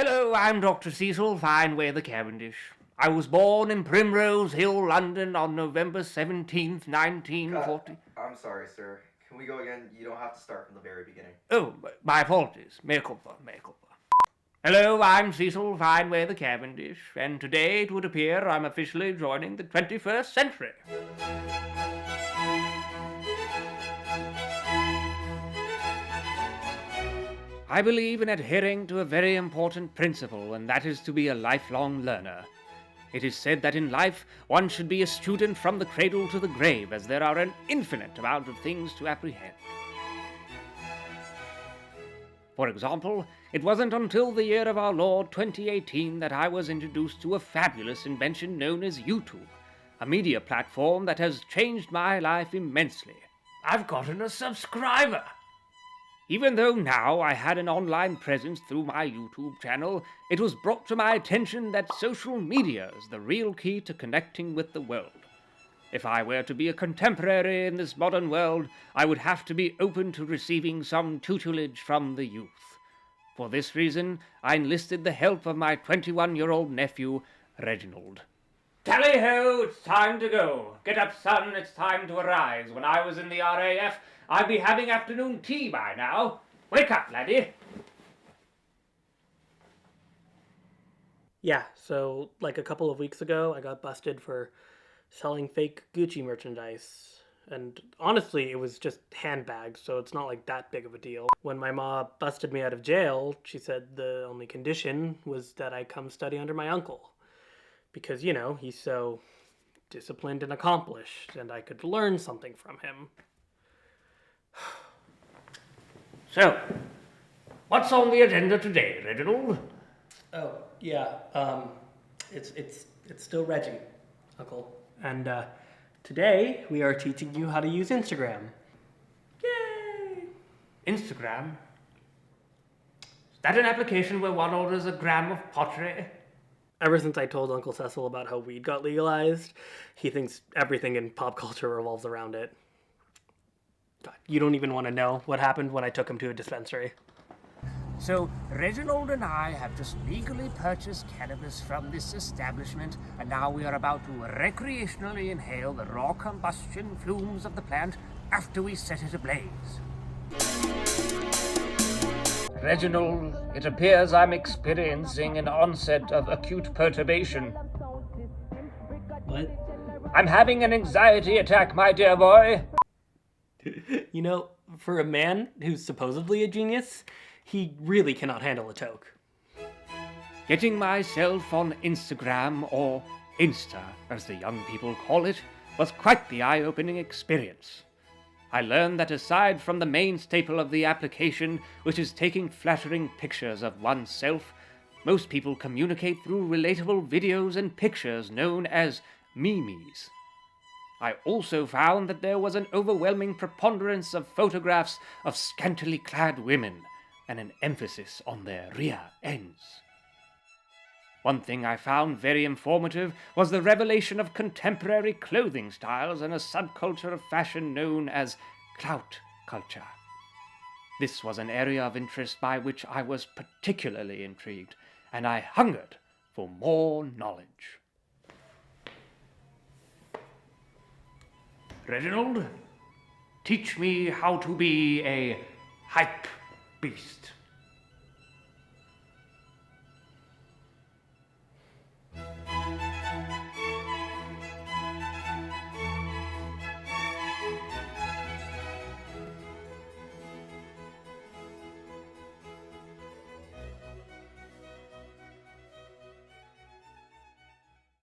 Hello, I'm Dr. Cecil F. Cavendish. I was born in Primrose Hill, London on November 17th, 1940. I'm sorry, sir. Can we go again? You don't have to start from the very beginning. Oh, my apologies. Mea culpa, mea culpa. Hello, I'm Cecil F. Cavendish, and today it would appear I'm officially joining the 21st century. I believe in adhering to a very important principle, and that is to be a lifelong learner. It is said that in life one should be a student from the cradle to the grave, as there are an infinite amount of things to apprehend. For example, it wasn't until the year of our Lord 2018 that I was introduced to a fabulous invention known as YouTube, a media platform that has changed my life immensely. I've gotten a subscriber! Even though now I had an online presence through my YouTube channel, it was brought to my attention that social media is the real key to connecting with the world. If I were to be a contemporary in this modern world, I would have to be open to receiving some tutelage from the youth. For this reason, I enlisted the help of my 21-year-old nephew, Reginald. Tally-ho, it's time to go. Get up, son, it's time to arise. When I was in the RAF, I'd be having afternoon tea by now. Wake up, laddie. Yeah, so like a couple of weeks ago, I got busted for selling fake Gucci merchandise. And honestly, it was just handbags, so it's not like that big of a deal. When my ma busted me out of jail, she said the only condition was that I come study under my uncle. Because, you know, he's so disciplined and accomplished, and I could learn something from him. So, what's on the agenda today, Reginald? Oh, yeah, it's still Reggie, Uncle. And, today we are teaching you how to use Instagram. Yay! Instagram? Is that an application where one orders a gram of pottery? Ever since I told Uncle Cecil about how weed got legalized, he thinks everything in pop culture revolves around it. God, you don't even want to know what happened when I took him to a dispensary. So, Reginald and I have just legally purchased cannabis from this establishment, and now we are about to recreationally inhale the raw combustion fumes of the plant after we set it ablaze. Reginald, it appears I'm experiencing an onset of acute perturbation. What? I'm having an anxiety attack, my dear boy. You know, for a man who's supposedly a genius, he really cannot handle a toke. Getting myself on Instagram, or Insta, as the young people call it, was quite the eye-opening experience. I learned that aside from the main staple of the application, which is taking flattering pictures of oneself, most people communicate through relatable videos and pictures known as memes. I also found that there was an overwhelming preponderance of photographs of scantily clad women, and an emphasis on their rear ends. One thing I found very informative was the revelation of contemporary clothing styles and a subculture of fashion known as clout culture. This was an area of interest by which I was particularly intrigued, and I hungered for more knowledge. Reginald, teach me how to be a hype beast.